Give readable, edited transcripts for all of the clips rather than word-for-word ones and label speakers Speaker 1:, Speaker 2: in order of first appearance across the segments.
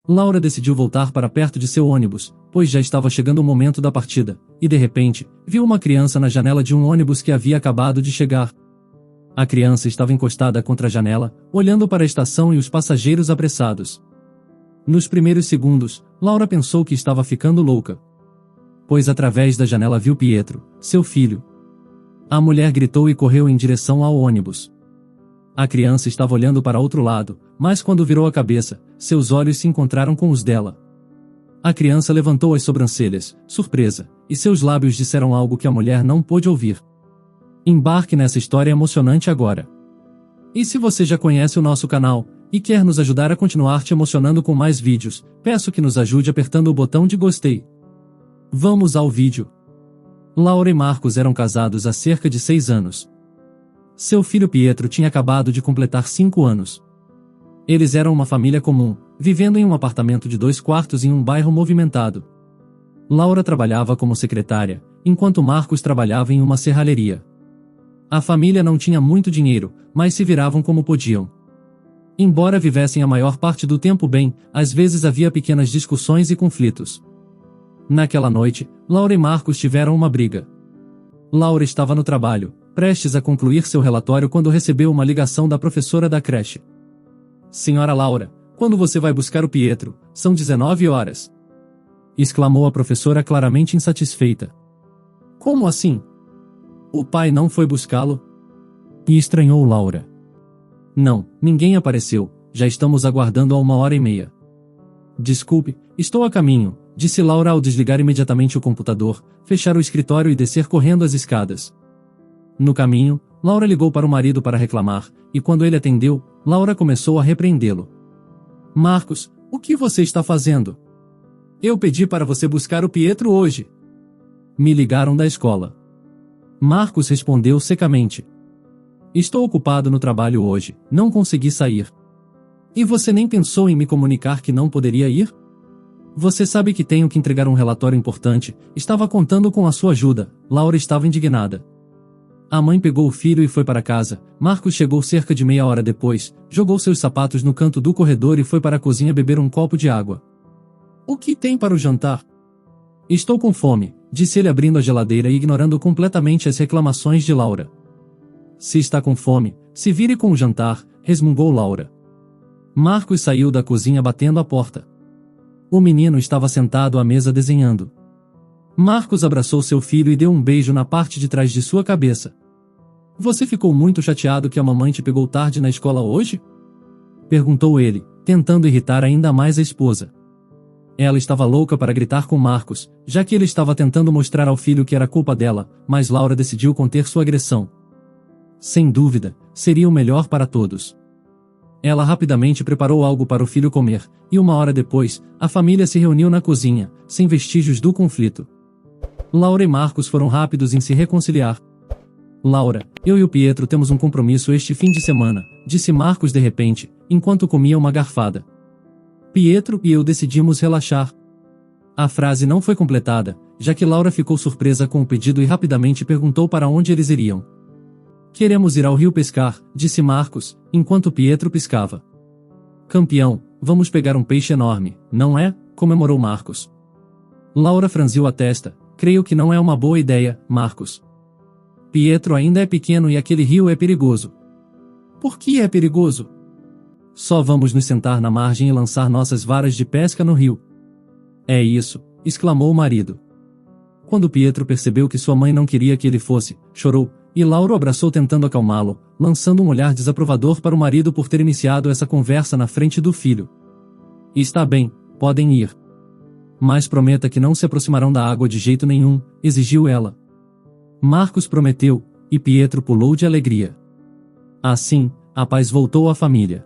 Speaker 1: Laura decidiu voltar para perto de seu ônibus, pois já estava chegando o momento da partida, e de repente, viu uma criança na janela de um ônibus que havia acabado de chegar. A criança estava encostada contra a janela, olhando para a estação e os passageiros apressados. Nos primeiros segundos, Laura pensou que estava ficando louca, pois através da janela viu Pietro, seu filho. A mulher gritou e correu em direção ao ônibus. A criança estava olhando para outro lado, mas quando virou a cabeça, seus olhos se encontraram com os dela. A criança levantou as sobrancelhas, surpresa, e seus lábios disseram algo que a mulher não pôde ouvir. Embarque nessa história emocionante agora. E se você já conhece o nosso canal, e quer nos ajudar a continuar te emocionando com mais vídeos, peço que nos ajude apertando o botão de gostei. Vamos ao vídeo. Laura e Marcos eram casados há cerca de 6 anos. Seu filho Pietro tinha acabado de completar 5 anos. Eles eram uma família comum, vivendo em um apartamento de 2 quartos em um bairro movimentado. Laura trabalhava como secretária, enquanto Marcos trabalhava em uma serralheria. A família não tinha muito dinheiro, mas se viravam como podiam. Embora vivessem a maior parte do tempo bem, às vezes havia pequenas discussões e conflitos. Naquela noite, Laura e Marcos tiveram uma briga. Laura estava no trabalho, prestes a concluir seu relatório quando recebeu uma ligação da professora da creche. Senhora Laura, quando você vai buscar o Pietro? São 19 horas. Exclamou a professora claramente insatisfeita. Como assim? O pai não foi buscá-lo? E estranhou Laura. Não, ninguém apareceu, já estamos aguardando há 1h30. Desculpe, estou a caminho, disse Laura ao desligar imediatamente o computador, fechar o escritório e descer correndo as escadas. No caminho, Laura ligou para o marido para reclamar, e quando ele atendeu, Laura começou a repreendê-lo. Marcos, o que você está fazendo? Eu pedi para você buscar o Pietro hoje. Me ligaram da escola. Marcos respondeu secamente. Estou ocupado no trabalho hoje, não consegui sair. E você nem pensou em me comunicar que não poderia ir? Você sabe que tenho que entregar um relatório importante, estava contando com a sua ajuda. Laura estava indignada. A mãe pegou o filho e foi para casa. Marcos chegou cerca de meia hora depois, jogou seus sapatos no canto do corredor e foi para a cozinha beber um copo de água. O que tem para o jantar? Estou com fome, disse ele abrindo a geladeira e ignorando completamente as reclamações de Laura. Se está com fome, se vire com o jantar, resmungou Laura. Marcos saiu da cozinha batendo a porta. O menino estava sentado à mesa desenhando. Marcos abraçou seu filho e deu um beijo na parte de trás de sua cabeça. Você ficou muito chateado que a mamãe te pegou tarde na escola hoje? Perguntou ele, tentando irritar ainda mais a esposa. Ela estava louca para gritar com Marcos, já que ele estava tentando mostrar ao filho que era culpa dela, mas Laura decidiu conter sua agressão. Sem dúvida, seria o melhor para todos. Ela rapidamente preparou algo para o filho comer, e 1 hora depois, a família se reuniu na cozinha, sem vestígios do conflito. Laura e Marcos foram rápidos em se reconciliar. Laura, eu e o Pietro temos um compromisso este fim de semana, disse Marcos de repente, enquanto comia uma garfada. Pietro e eu decidimos relaxar. A frase não foi completada, já que Laura ficou surpresa com o pedido e rapidamente perguntou para onde eles iriam. Queremos ir ao rio pescar, disse Marcos, enquanto Pietro piscava. Campeão, vamos pegar um peixe enorme, não é? Comemorou Marcos. Laura franziu a testa. Creio que não é uma boa ideia, Marcos. Pietro ainda é pequeno e aquele rio é perigoso. Por que é perigoso? Só vamos nos sentar na margem e lançar nossas varas de pesca no rio. É isso, exclamou o marido. Quando Pietro percebeu que sua mãe não queria que ele fosse, chorou, e Laura o abraçou tentando acalmá-lo, lançando um olhar desaprovador para o marido por ter iniciado essa conversa na frente do filho. Está bem, podem ir. Mas prometa que não se aproximarão da água de jeito nenhum, exigiu ela. Marcos prometeu, e Pietro pulou de alegria. Assim, a paz voltou à família.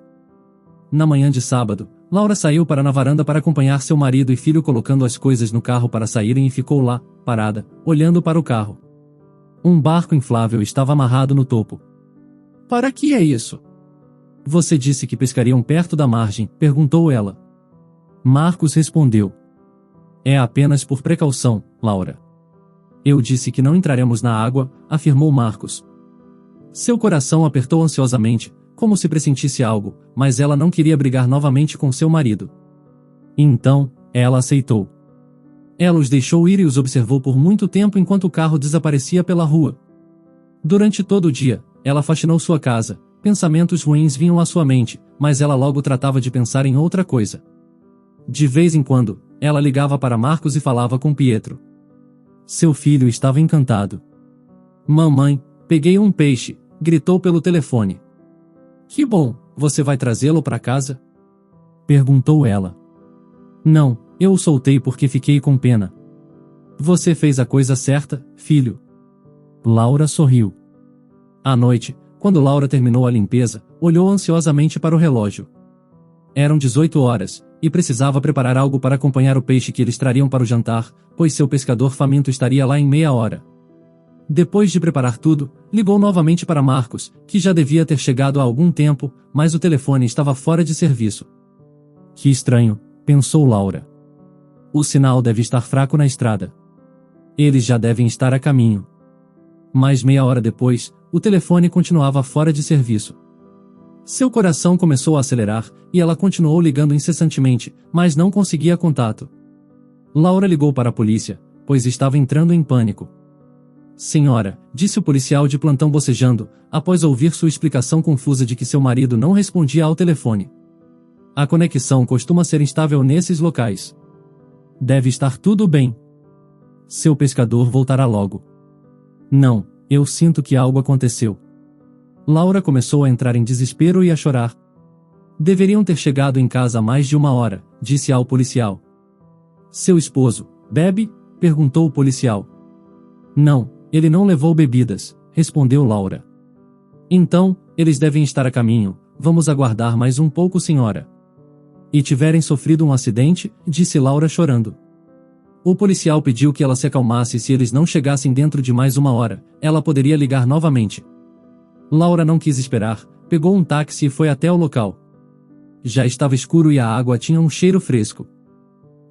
Speaker 1: Na manhã de sábado, Laura saiu para na varanda para acompanhar seu marido e filho colocando as coisas no carro para saírem e ficou lá, parada, olhando para o carro. Um barco inflável estava amarrado no topo. Para que é isso? Você disse que pescariam perto da margem, perguntou ela. Marcos respondeu. É apenas por precaução, Laura. Eu disse que não entraremos na água, afirmou Marcos. Seu coração apertou ansiosamente, como se pressentisse algo, mas ela não queria brigar novamente com seu marido. Então, ela aceitou. Ela os deixou ir e os observou por muito tempo enquanto o carro desaparecia pela rua. Durante todo o dia, ela faxinou sua casa. Pensamentos ruins vinham à sua mente, mas ela logo tratava de pensar em outra coisa. De vez em quando, ela ligava para Marcos e falava com Pietro. Seu filho estava encantado. Mamãe, peguei um peixe, gritou pelo telefone. Que bom, você vai trazê-lo para casa? Perguntou ela. Não, eu o soltei porque fiquei com pena. Você fez a coisa certa, filho. Laura sorriu. À noite, quando Laura terminou a limpeza, olhou ansiosamente para o relógio. Eram 18 horas, e precisava preparar algo para acompanhar o peixe que eles trariam para o jantar, pois seu pescador faminto estaria lá em meia hora. Depois de preparar tudo, ligou novamente para Marcos, que já devia ter chegado há algum tempo, mas o telefone estava fora de serviço. Que estranho, pensou Laura. O sinal deve estar fraco na estrada. Eles já devem estar a caminho. Mas meia hora depois, o telefone continuava fora de serviço. Seu coração começou a acelerar, e ela continuou ligando incessantemente, mas não conseguia contato. Laura ligou para a polícia, pois estava entrando em pânico. Senhora, disse o policial de plantão bocejando, após ouvir sua explicação confusa de que seu marido não respondia ao telefone. A conexão costuma ser instável nesses locais. Deve estar tudo bem. Seu pescador voltará logo. Não, eu sinto que algo aconteceu. Laura começou a entrar em desespero e a chorar. Deveriam ter chegado em casa há mais de uma hora, disse ao policial. Seu esposo, bebe? Perguntou o policial. Não, ele não levou bebidas, respondeu Laura. Então, eles devem estar a caminho, vamos aguardar mais um pouco, senhora. E tiverem sofrido um acidente, disse Laura chorando. O policial pediu que ela se acalmasse e se eles não chegassem dentro de mais uma hora, ela poderia ligar novamente. Laura não quis esperar, pegou um táxi e foi até o local. Já estava escuro e a água tinha um cheiro fresco.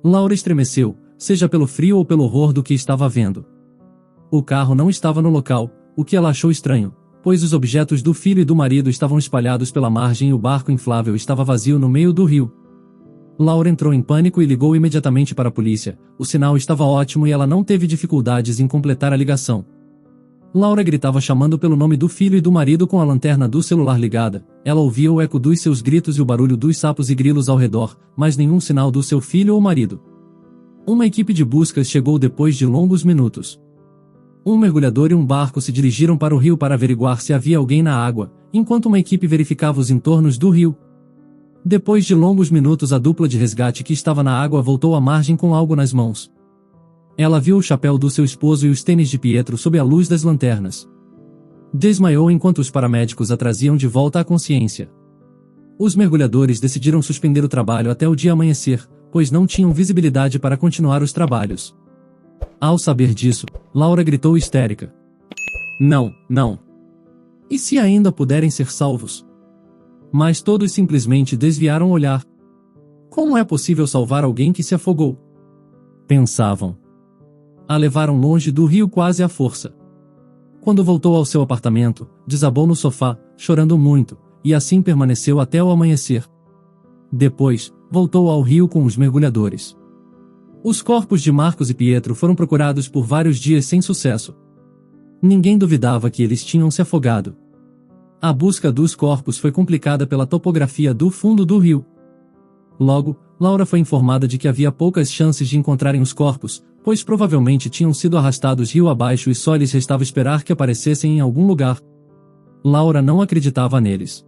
Speaker 1: Laura estremeceu, seja pelo frio ou pelo horror do que estava vendo. O carro não estava no local, o que ela achou estranho, pois os objetos do filho e do marido estavam espalhados pela margem e o barco inflável estava vazio no meio do rio. Laura entrou em pânico e ligou imediatamente para a polícia. O sinal estava ótimo e ela não teve dificuldades em completar a ligação. Laura gritava chamando pelo nome do filho e do marido com a lanterna do celular ligada. Ela ouvia o eco dos seus gritos e o barulho dos sapos e grilos ao redor, mas nenhum sinal do seu filho ou marido. Uma equipe de buscas chegou depois de longos minutos. Um mergulhador e um barco se dirigiram para o rio para averiguar se havia alguém na água, enquanto uma equipe verificava os entornos do rio. Depois de longos minutos, a dupla de resgate que estava na água voltou à margem com algo nas mãos. Ela viu o chapéu do seu esposo e os tênis de Pietro sob a luz das lanternas. Desmaiou enquanto os paramédicos a traziam de volta à consciência. Os mergulhadores decidiram suspender o trabalho até o dia amanhecer, pois não tinham visibilidade para continuar os trabalhos. Ao saber disso, Laura gritou histérica. Não, não. E se ainda puderem ser salvos? Mas todos simplesmente desviaram o olhar. Como é possível salvar alguém que se afogou? Pensavam. A levaram longe do rio quase à força. Quando voltou ao seu apartamento, desabou no sofá, chorando muito, e assim permaneceu até o amanhecer. Depois, voltou ao rio com os mergulhadores. Os corpos de Marcos e Pietro foram procurados por vários dias sem sucesso. Ninguém duvidava que eles tinham se afogado. A busca dos corpos foi complicada pela topografia do fundo do rio. Logo, Laura foi informada de que havia poucas chances de encontrarem os corpos, pois provavelmente tinham sido arrastados rio abaixo e só lhes restava esperar que aparecessem em algum lugar. Laura não acreditava neles.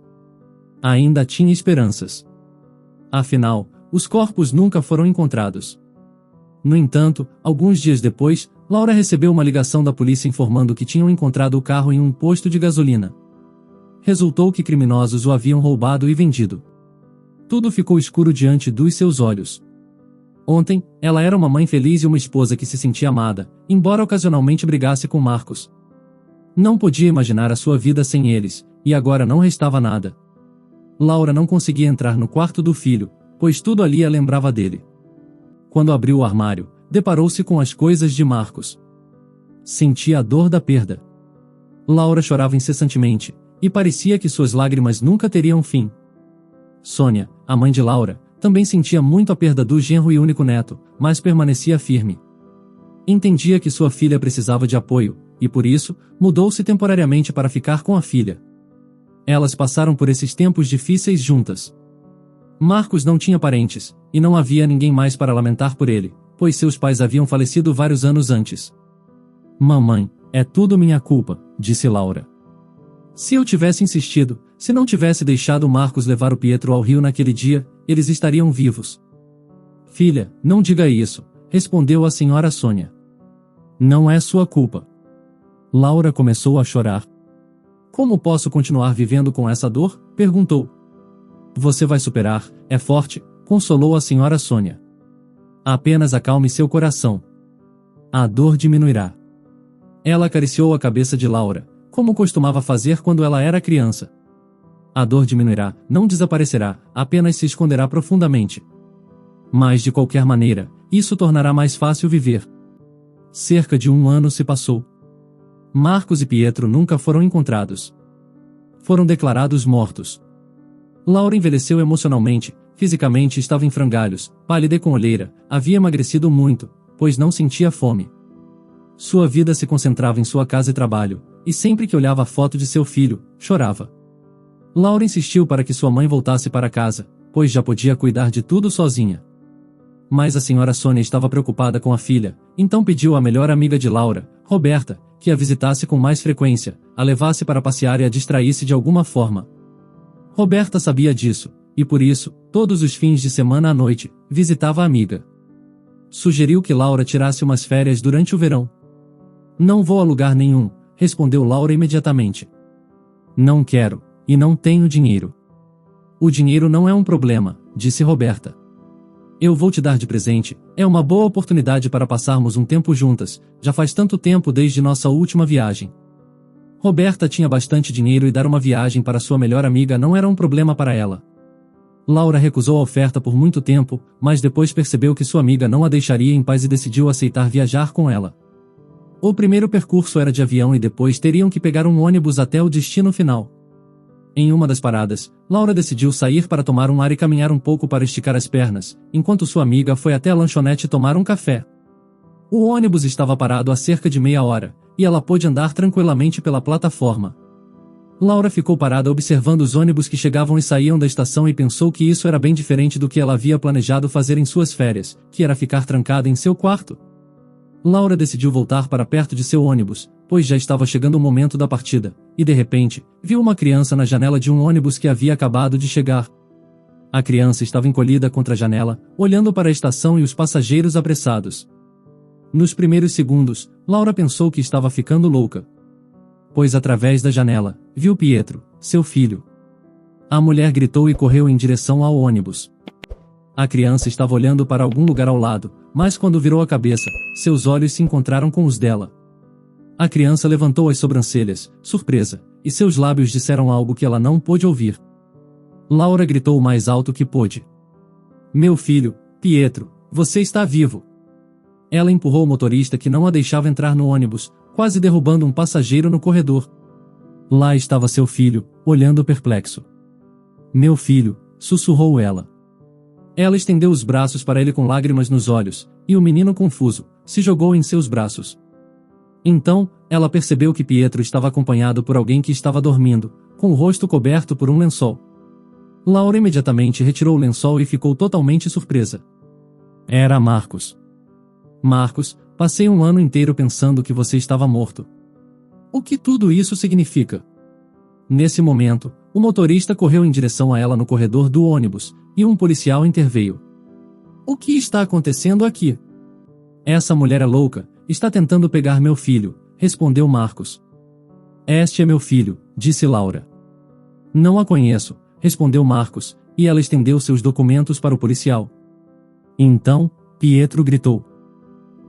Speaker 1: Ainda tinha esperanças. Afinal, os corpos nunca foram encontrados. No entanto, alguns dias depois, Laura recebeu uma ligação da polícia informando que tinham encontrado o carro em um posto de gasolina. Resultou que criminosos o haviam roubado e vendido. Tudo ficou escuro diante dos seus olhos. Ontem, ela era uma mãe feliz e uma esposa que se sentia amada, embora ocasionalmente brigasse com Marcos. Não podia imaginar a sua vida sem eles, e agora não restava nada. Laura não conseguia entrar no quarto do filho, pois tudo ali a lembrava dele. Quando abriu o armário, deparou-se com as coisas de Marcos. Sentia a dor da perda. Laura chorava incessantemente, e parecia que suas lágrimas nunca teriam fim. Sônia, a mãe de Laura, também sentia muito a perda do genro e único neto, mas permanecia firme. Entendia que sua filha precisava de apoio, e por isso, mudou-se temporariamente para ficar com a filha. Elas passaram por esses tempos difíceis juntas. Marcos não tinha parentes, e não havia ninguém mais para lamentar por ele, pois seus pais haviam falecido vários anos antes. Mamãe, é tudo minha culpa, disse Laura. Se eu tivesse insistido, se não tivesse deixado Marcos levar o Pietro ao rio naquele dia, eles estariam vivos. Filha, não diga isso, respondeu a senhora Sônia. Não é sua culpa. Laura começou a chorar. Como posso continuar vivendo com essa dor? Perguntou. Você vai superar, é forte, consolou a senhora Sônia. Apenas acalme seu coração. A dor diminuirá. Ela acariciou a cabeça de Laura, como costumava fazer quando ela era criança. A dor diminuirá, não desaparecerá, apenas se esconderá profundamente. Mas de qualquer maneira, isso tornará mais fácil viver. Cerca de 1 ano se passou. Marcos e Pietro nunca foram encontrados. Foram declarados mortos. Laura envelheceu emocionalmente, fisicamente estava em frangalhos, pálida e com olheira, havia emagrecido muito, pois não sentia fome. Sua vida se concentrava em sua casa e trabalho, e sempre que olhava a foto de seu filho, chorava. Laura insistiu para que sua mãe voltasse para casa, pois já podia cuidar de tudo sozinha. Mas a senhora Sônia estava preocupada com a filha, então pediu à melhor amiga de Laura, Roberta, que a visitasse com mais frequência, a levasse para passear e a distraísse de alguma forma. Roberta sabia disso, e por isso, todos os fins de semana à noite, visitava a amiga. Sugeriu que Laura tirasse umas férias durante o verão. Não vou a lugar nenhum, respondeu Laura imediatamente. Não quero, e não tenho dinheiro. O dinheiro não é um problema, disse Roberta. Eu vou te dar de presente, é uma boa oportunidade para passarmos um tempo juntas, já faz tanto tempo desde nossa última viagem. Roberta tinha bastante dinheiro e dar uma viagem para sua melhor amiga não era um problema para ela. Laura recusou a oferta por muito tempo, mas depois percebeu que sua amiga não a deixaria em paz e decidiu aceitar viajar com ela. O primeiro percurso era de avião e depois teriam que pegar um ônibus até o destino final. Em uma das paradas, Laura decidiu sair para tomar um ar e caminhar um pouco para esticar as pernas, enquanto sua amiga foi até a lanchonete tomar um café. O ônibus estava parado há cerca de meia hora, e ela pôde andar tranquilamente pela plataforma. Laura ficou parada observando os ônibus que chegavam e saíam da estação e pensou que isso era bem diferente do que ela havia planejado fazer em suas férias, que era ficar trancada em seu quarto. Laura decidiu voltar para perto de seu ônibus, pois já estava chegando o momento da partida, e de repente, viu uma criança na janela de um ônibus que havia acabado de chegar. A criança estava encolhida contra a janela, olhando para a estação e os passageiros apressados. Nos primeiros segundos, Laura pensou que estava ficando louca. Pois através da janela, viu Pietro, seu filho. A mulher gritou e correu em direção ao ônibus. A criança estava olhando para algum lugar ao lado, mas quando virou a cabeça, seus olhos se encontraram com os dela. A criança levantou as sobrancelhas, surpresa, e seus lábios disseram algo que ela não pôde ouvir. Laura gritou o mais alto que pôde. Meu filho, Pietro, você está vivo. Ela empurrou o motorista que não a deixava entrar no ônibus, quase derrubando um passageiro no corredor. Lá estava seu filho, olhando perplexo. Meu filho, sussurrou ela. Ela estendeu os braços para ele com lágrimas nos olhos, e o menino confuso, se jogou em seus braços. Então, ela percebeu que Pietro estava acompanhado por alguém que estava dormindo, com o rosto coberto por um lençol. Laura imediatamente retirou o lençol e ficou totalmente surpresa. Era Marcos. Marcos, passei um ano inteiro pensando que você estava morto. O que tudo isso significa? Nesse momento, o motorista correu em direção a ela no corredor do ônibus, e um policial interveio. O que está acontecendo aqui? Essa mulher é louca, está tentando pegar meu filho, respondeu Marcos. Este é meu filho, disse Laura. Não a conheço, respondeu Marcos, e ela estendeu seus documentos para o policial. Então, Pietro gritou.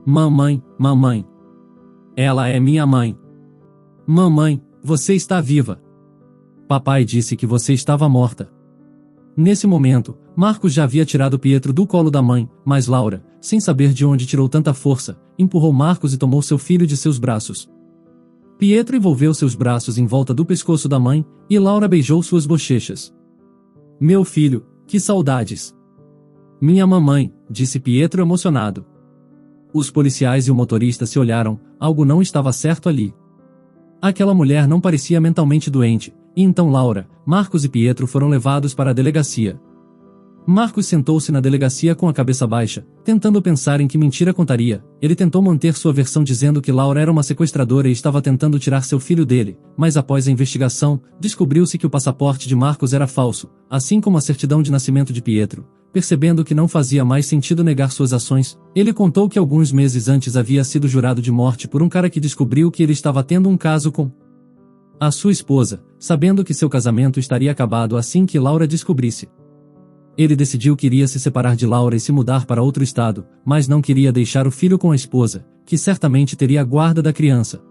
Speaker 1: Mamãe, mamãe. Ela é minha mãe. Mamãe, você está viva. Papai disse que você estava morta. Nesse momento, Marcos já havia tirado Pietro do colo da mãe, mas Laura, sem saber de onde tirou tanta força, empurrou Marcos e tomou seu filho de seus braços. Pietro envolveu seus braços em volta do pescoço da mãe, e Laura beijou suas bochechas. Meu filho, que saudades! Minha mamãe, disse Pietro emocionado. Os policiais e o motorista se olharam, algo não estava certo ali. Aquela mulher não parecia mentalmente doente, e então Laura, Marcos e Pietro foram levados para a delegacia. Marcos sentou-se na delegacia com a cabeça baixa, tentando pensar em que mentira contaria. Ele tentou manter sua versão dizendo que Laura era uma sequestradora e estava tentando tirar seu filho dele, mas após a investigação, descobriu-se que o passaporte de Marcos era falso, assim como a certidão de nascimento de Pietro. Percebendo que não fazia mais sentido negar suas ações, ele contou que alguns meses antes havia sido jurado de morte por um cara que descobriu que ele estava tendo um caso com a sua esposa, sabendo que seu casamento estaria acabado assim que Laura descobrisse. Ele decidiu que iria se separar de Laura e se mudar para outro estado, mas não queria deixar o filho com a esposa, que certamente teria a guarda da criança.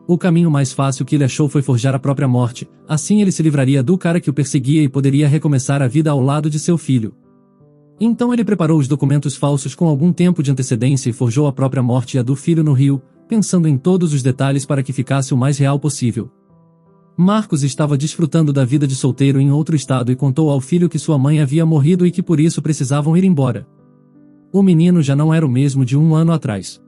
Speaker 1: O caminho mais fácil que ele achou foi forjar a própria morte, assim ele se livraria do cara que o perseguia e poderia recomeçar a vida ao lado de seu filho. Então ele preparou os documentos falsos com algum tempo de antecedência e forjou a própria morte e a do filho no Rio, pensando em todos os detalhes para que ficasse o mais real possível. Marcos estava desfrutando da vida de solteiro em outro estado e contou ao filho que sua mãe havia morrido e que por isso precisavam ir embora. O menino já não era o mesmo de um ano atrás.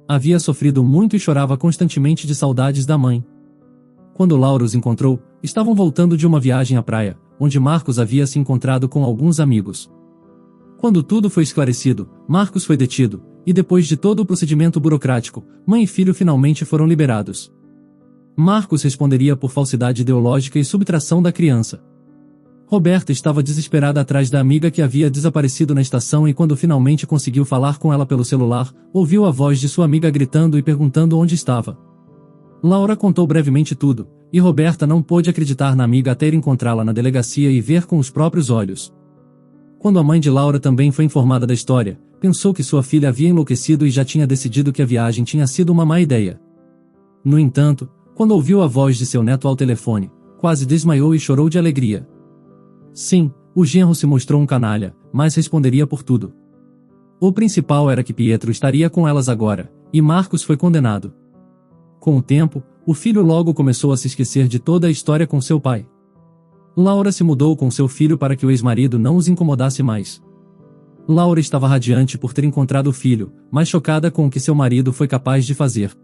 Speaker 1: Havia sofrido muito e chorava constantemente de saudades da mãe. Quando Laura os encontrou, estavam voltando de uma viagem à praia, onde Marcos havia se encontrado com alguns amigos. Quando tudo foi esclarecido, Marcos foi detido, e depois de todo o procedimento burocrático, mãe e filho finalmente foram liberados. Marcos responderia por falsidade ideológica e subtração da criança. Roberta estava desesperada atrás da amiga que havia desaparecido na estação e quando finalmente conseguiu falar com ela pelo celular, ouviu a voz de sua amiga gritando e perguntando onde estava. Laura contou brevemente tudo, e Roberta não pôde acreditar na amiga até ir encontrá-la na delegacia e ver com os próprios olhos. Quando a mãe de Laura também foi informada da história, pensou que sua filha havia enlouquecido e já tinha decidido que a viagem tinha sido uma má ideia. No entanto, quando ouviu a voz de seu neto ao telefone, quase desmaiou e chorou de alegria. Sim, o genro se mostrou um canalha, mas responderia por tudo. O principal era que Pietro estaria com elas agora, e Marcos foi condenado. Com o tempo, o filho logo começou a se esquecer de toda a história com seu pai. Laura se mudou com seu filho para que o ex-marido não os incomodasse mais. Laura estava radiante por ter encontrado o filho, mas chocada com o que seu marido foi capaz de fazer.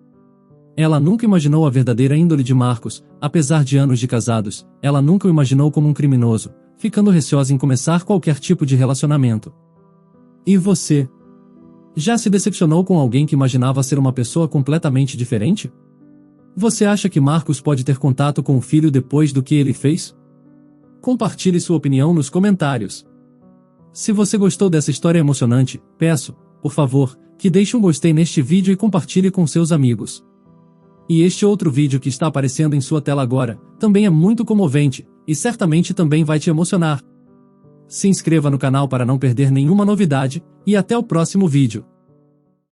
Speaker 1: Ela nunca imaginou a verdadeira índole de Marcos, apesar de anos de casados, ela nunca o imaginou como um criminoso, ficando receosa em começar qualquer tipo de relacionamento. E você? Já se decepcionou com alguém que imaginava ser uma pessoa completamente diferente? Você acha que Marcos pode ter contato com o filho depois do que ele fez? Compartilhe sua opinião nos comentários. Se você gostou dessa história emocionante, peço, por favor, que deixe um gostei neste vídeo e compartilhe com seus amigos. E este outro vídeo que está aparecendo em sua tela agora, também é muito comovente, e certamente também vai te emocionar. Se inscreva no canal para não perder nenhuma novidade, e até o próximo vídeo.